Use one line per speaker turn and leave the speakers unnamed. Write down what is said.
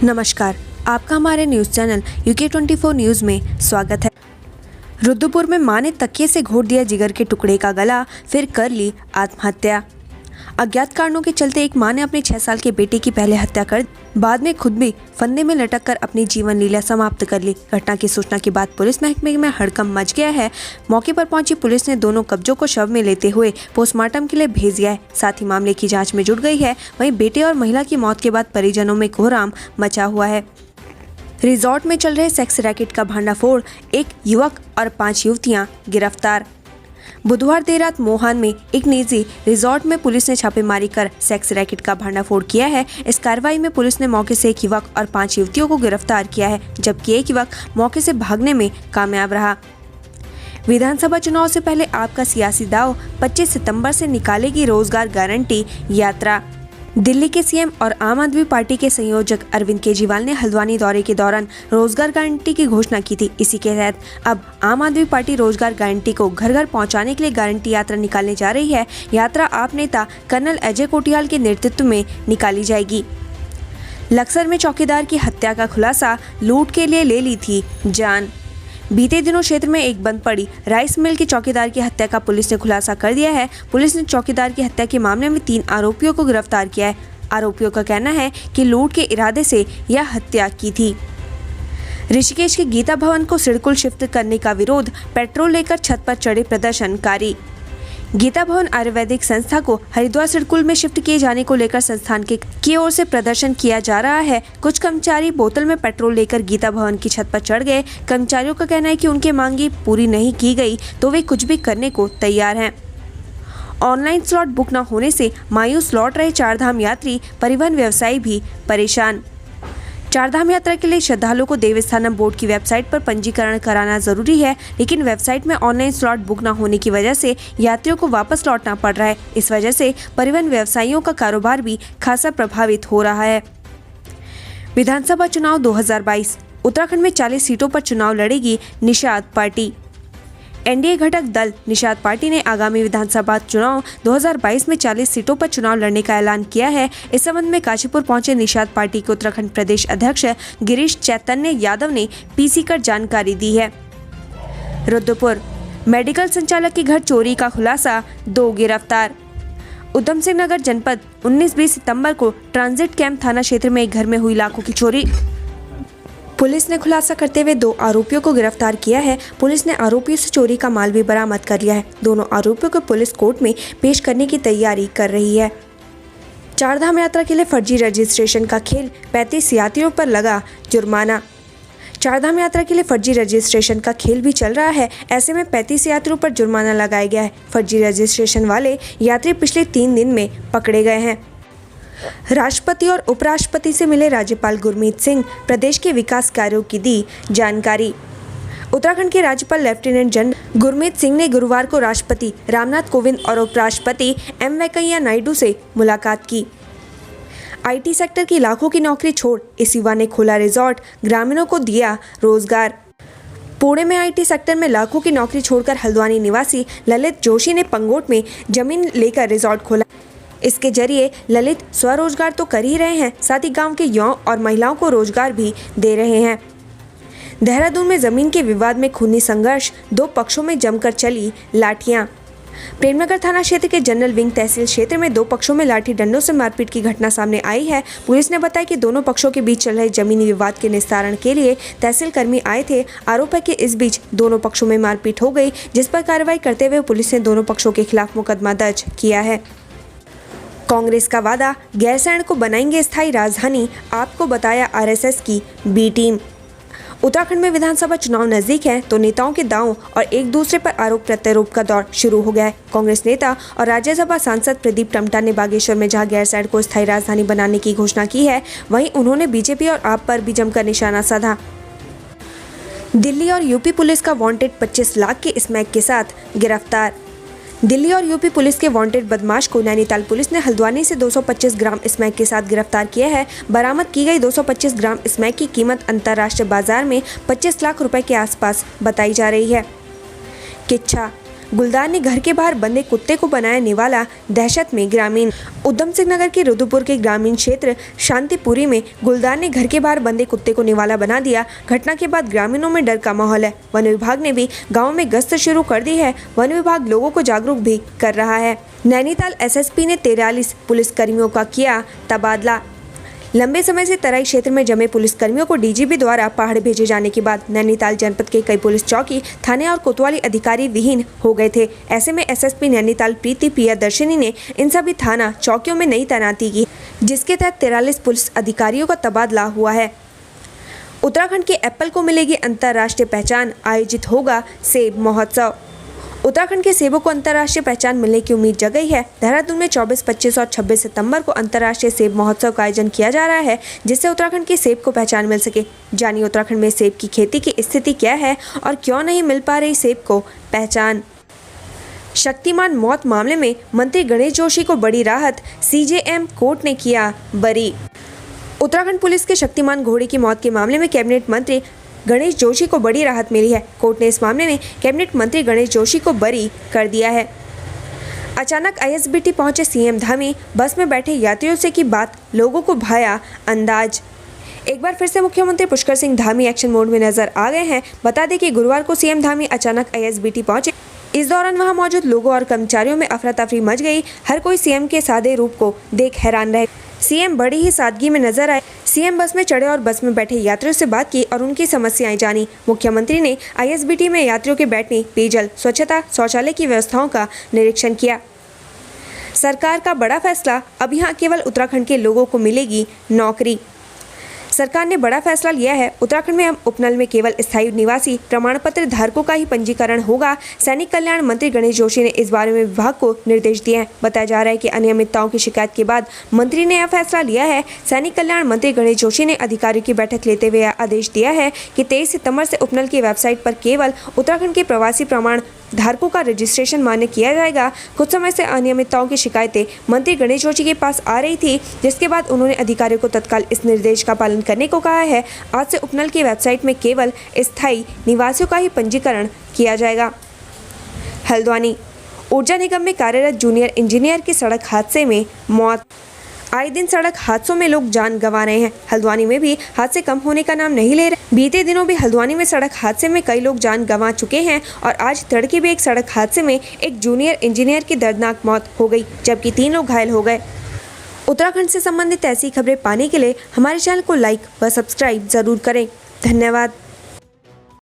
नमस्कार, आपका हमारे न्यूज़ चैनल UK24 न्यूज़ में स्वागत है। रुद्रपुर में मां ने तकिए से घोट दिया जिगर के टुकड़े का गला, फिर कर ली आत्महत्या। अज्ञात कारणों के चलते एक मां ने अपने 6 साल के बेटे की पहले हत्या कर बाद में खुद भी फंदे में लटक कर अपनी जीवन लीला समाप्त कर ली। घटना की सूचना के बाद पुलिस महकमे में हड़कंप मच गया है। मौके पर पहुंची पुलिस ने दोनों कब्जों को शव में लेते हुए पोस्टमार्टम के लिए भेज दिया है। साथ ही मामले की जांच में जुट गई है। वहीं बेटे और महिला की मौत के बाद परिजनों में कोहराम मचा हुआ है। रिजॉर्ट में चल रहे सेक्स रैकेट का भांडाफोड़, एक युवक और 5 युवतियां गिरफ्तार। बुधवार देर रात मोहान में एक निजी रिजॉर्ट में पुलिस ने छापेमारी कर सेक्स रैकेट का भांडाफोड़ किया है। इस कार्रवाई में पुलिस ने मौके से एक युवक और 5 युवतियों को गिरफ्तार किया है, जबकि एक युवक मौके से भागने में कामयाब रहा। विधानसभा चुनाव से पहले आपका सियासी दांव, 25 सितंबर से निकालेगी रोजगार गारंटी यात्रा। दिल्ली के सीएम और आम आदमी पार्टी के संयोजक अरविंद केजरीवाल ने हल्द्वानी दौरे के दौरान रोजगार गारंटी की घोषणा की थी। इसी के तहत अब आम आदमी पार्टी रोजगार गारंटी को घर घर पहुंचाने के लिए गारंटी यात्रा निकालने जा रही है। यात्रा आप नेता कर्नल अजय कोटियाल के नेतृत्व में निकाली जाएगी। लक्सर में चौकीदार की हत्या का खुलासा, लूट के लिए ले ली थी जान। बीते दिनों क्षेत्र में एक बंद पड़ी राइस मिल के चौकीदार की हत्या का पुलिस ने खुलासा कर दिया है। पुलिस ने चौकीदार की हत्या के मामले में 3 आरोपियों को गिरफ्तार किया है। आरोपियों का कहना है कि लूट के इरादे से यह हत्या की थी। ऋषिकेश के गीता भवन को सिडकुल शिफ्ट करने का विरोध, पेट्रोल लेकर छत पर चढ़े प्रदर्शनकारी। गीता भवन आयुर्वेदिक संस्था को हरिद्वार सिडकुल में शिफ्ट किए जाने को लेकर संस्थान की ओर से प्रदर्शन किया जा रहा है। कुछ कर्मचारी बोतल में पेट्रोल लेकर गीता भवन की छत पर चढ़ गए। कर्मचारियों का कहना है कि उनकी मांगी पूरी नहीं की गई तो वे कुछ भी करने को तैयार हैं। ऑनलाइन स्लॉट बुक न होने से मायूस लौट रहे चारधाम यात्री, परिवहन व्यवसायी भी परेशान। चारधाम यात्रा के लिए श्रद्धालुओं को देवस्थानम बोर्ड की वेबसाइट पर पंजीकरण कराना जरूरी है, लेकिन वेबसाइट में ऑनलाइन स्लॉट बुक न होने की वजह से यात्रियों को वापस लौटना पड़ रहा है। इस वजह से परिवहन व्यवसायियों का कारोबार भी खासा प्रभावित हो रहा है। विधानसभा चुनाव 2022, उत्तराखंड में 40 सीटों पर चुनाव लड़ेगी निषाद पार्टी। एनडीए घटक दल निषाद पार्टी ने आगामी विधानसभा चुनाव 2022 में 40 सीटों पर चुनाव लड़ने का ऐलान किया है। इस संबंध में काशीपुर पहुंचे निषाद पार्टी के उत्तराखंड प्रदेश अध्यक्ष गिरीश चैतन्य यादव ने पीसी कर जानकारी दी है। रुद्रपुर मेडिकल संचालक के घर चोरी का खुलासा, 2 गिरफ्तार। उधम सिंह नगर जनपद 19-20 सितंबर को ट्रांजिट कैंप थाना क्षेत्र में एक घर में हुई लाखों की चोरी। पुलिस ने खुलासा करते हुए 2 आरोपियों को गिरफ्तार किया है। पुलिस ने आरोपियों से चोरी का माल भी बरामद कर लिया है। दोनों आरोपियों को पुलिस कोर्ट में पेश करने की तैयारी कर रही है। चारधाम यात्रा के लिए फर्जी रजिस्ट्रेशन का खेल, 35 यात्रियों पर लगा जुर्माना। चारधाम यात्रा के लिए फर्जी रजिस्ट्रेशन का खेल भी चल रहा है। ऐसे में 35 यात्रियों पर जुर्माना लगाया गया है। फर्जी रजिस्ट्रेशन वाले यात्री पिछले 3 दिन में पकड़े गए हैं। राष्ट्रपति और उपराष्ट्रपति से मिले राज्यपाल गुरमीत सिंह, प्रदेश के विकास कार्यों की दी जानकारी। उत्तराखंड के राज्यपाल लेफ्टिनेंट जनरल गुरमीत सिंह ने गुरुवार को राष्ट्रपति रामनाथ कोविंद और उपराष्ट्रपति एम वेंकैया नायडू से मुलाकात की। आईटी सेक्टर की लाखों की नौकरी छोड़ इस युवा ने खोला रिजॉर्ट, ग्रामीणों को दिया रोजगार। पुणे में आईटी सेक्टर में लाखों की नौकरी छोड़कर हल्द्वानी निवासी ललित जोशी ने पंगोट में जमीन लेकर रिजॉर्ट खोला। इसके जरिए ललित स्वरोजगार तो कर ही रहे हैं, साथ ही गांव के युवाओं और महिलाओं को रोजगार भी दे रहे हैं। देहरादून में जमीन के विवाद में खूनी संघर्ष, 2 पक्षों में जमकर चली लाठियां। प्रेमनगर थाना क्षेत्र के जनरल विंग तहसील क्षेत्र में 2 पक्षों में लाठी डंडों से मारपीट की घटना सामने आई है। पुलिस ने बताया कि दोनों पक्षों के बीच चल रहे जमीनी विवाद के निस्तारण के लिए तहसील कर्मी आए थे। आरोप है कि इस बीच दोनों पक्षों में मारपीट हो गई, जिस पर कार्रवाई करते हुए पुलिस ने दोनों पक्षों के खिलाफ मुकदमा दर्ज किया है। कांग्रेस का वादा, गैरसैंण को बनाएंगे स्थायी राजधानी, आपको बताया आरएसएस की बी टीम। उत्तराखंड में विधानसभा चुनाव नजदीक है तो नेताओं के दांव और एक दूसरे पर आरोप प्रत्यारोप का दौर शुरू हो गया है। कांग्रेस नेता और राज्यसभा सांसद प्रदीप टम्टा ने बागेश्वर में जहां गैरसैंण को स्थायी राजधानी बनाने की घोषणा की है, वहीं उन्होंने बीजेपी और आप पर भी जमकर निशाना साधा। दिल्ली और यूपी पुलिस का वांटेड 25 लाख के स्मैक के साथ गिरफ्तार। दिल्ली और यूपी पुलिस के वांटेड बदमाश को नैनीताल पुलिस ने हल्द्वानी से 225 ग्राम स्मैक के साथ गिरफ्तार किया है। बरामद की गई 225 ग्राम स्मैक की कीमत अंतर्राष्ट्रीय बाजार में 25 लाख रुपए के आसपास बताई जा रही है। किच्छा गुलदार ने घर के बाहर बंधे कुत्ते को बनाया निवाला, दहशत में ग्रामीण। उधम सिंह नगर के रुद्रपुर के ग्रामीण क्षेत्र शांतिपुरी में गुलदार ने घर के बाहर बंधे कुत्ते को निवाला बना दिया। घटना के बाद ग्रामीणों में डर का माहौल है। वन विभाग ने भी गाँव में गश्त शुरू कर दी है। वन विभाग लोगों को जागरूक भी कर रहा है। नैनीताल एसएसपी ने 43 पुलिसकर्मियों का किया तबादला। लंबे समय से तराई क्षेत्र में जमे पुलिसकर्मियों को डीजीपी द्वारा पहाड़ भेजे जाने के बाद नैनीताल जनपद के कई पुलिस चौकी, थाने और कोतवाली अधिकारी विहीन हो गए थे। ऐसे में एसएसपी नैनीताल प्रीति प्रियदर्शनी ने इन सभी थाना चौकियों में नई तैनाती की, जिसके तहत 43 पुलिस अधिकारियों का तबादला हुआ है। उत्तराखंड के एप्पल को मिलेगी अंतर्राष्ट्रीय पहचान, आयोजित होगा सेब महोत्सव। उत्तराखंड के सेबों को अंतर्राष्ट्रीय पहचान मिलने की उम्मीद जगई है। देहरादून में 24, 25 और 26 सितंबर को अंतर्राष्ट्रीय सेब महोत्सव का आयोजन किया जा रहा है, जिससे उत्तराखंड के सेब को पहचान मिल सके। जानिए उत्तराखंड में सेब की खेती की स्थिति क्या है और क्यों नहीं मिल पा रही सेब को पहचान। शक्तिमान मौत मामले में मंत्री गणेश जोशी को बड़ी राहत, सीजेएम कोर्ट ने किया बरी। उत्तराखंड पुलिस के शक्तिमान घोड़े की मौत के मामले में कैबिनेट मंत्री गणेश जोशी को बड़ी राहत मिली है। कोर्ट ने इस मामले में कैबिनेट मंत्री गणेश जोशी को बरी कर दिया है। अचानक आईएसबीटी पहुंचे सीएम धामी, बस में बैठे यात्रियों से की बात, लोगों को भाया अंदाज। एक बार फिर से मुख्यमंत्री पुष्कर सिंह धामी एक्शन मोड में नजर आ गए हैं। बता दें कि गुरुवार को सीएम धामी अचानक आईएसबीटी पहुंचे। इस दौरान वहां मौजूद लोगों और कर्मचारियों में अफरा तफरी मच गई। हर कोई सीएम के सादे रूप को देख हैरान रहे। सीएम बड़ी ही सादगी में नजर आए। सीएम बस में चढ़े और बस में बैठे यात्रियों से बात की और उनकी समस्याएं जानी। मुख्यमंत्री ने आईएसबीटी में यात्रियों के बैठने, पेयजल, स्वच्छता, शौचालय की व्यवस्थाओं का निरीक्षण किया। सरकार का बड़ा फैसला, अब यहाँ केवल उत्तराखंड के लोगों को मिलेगी नौकरी। सरकार ने बड़ा फैसला लिया है। उत्तराखंड में अब उपनल में केवल स्थायी निवासी प्रमाण पत्र धारकों का ही पंजीकरण होगा। सैनिक कल्याण मंत्री गणेश जोशी ने इस बारे में विभाग को निर्देश दिए हैं। बताया जा रहा है कि अनियमितताओं की शिकायत के बाद मंत्री ने यह फैसला लिया है। सैनिक कल्याण मंत्री गणेश जोशी ने अधिकारियों की बैठक लेते हुए आदेश दिया है कि 23 सितंबर से उपनल की वेबसाइट पर केवल उत्तराखंड के प्रवासी प्रमाण धारकों का रजिस्ट्रेशन मान्य किया जाएगा। कुछ समय से अनियमितताओं की शिकायतें मंत्री गणेश जोशी के पास आ रही थी, जिसके बाद उन्होंने अधिकारियों को तत्काल इस निर्देश का पालन करने को कहा है। आज से उपनल की वेबसाइट में केवल स्थायी निवासियों का ही पंजीकरण किया जाएगा। हल्द्वानी, ऊर्जा निगम में कार्यरत जूनियर इंजीनियर की सड़क हादसे में मौत। आए दिन सड़क हादसों में लोग जान गंवा रहे हैं। हल्द्वानी में भी हादसे कम होने का नाम नहीं ले रहे। बीते दिनों भी हल्द्वानी में सड़क हादसे में कई लोग जान गंवा चुके हैं और आज तड़के भी एक सड़क हादसे में एक जूनियर इंजीनियर की दर्दनाक मौत हो गई, जबकि 3 लोग घायल हो गए। उत्तराखंड से संबंधित ऐसी खबरें पाने के लिए हमारे चैनल को लाइक व सब्सक्राइब जरूर करें। धन्यवाद।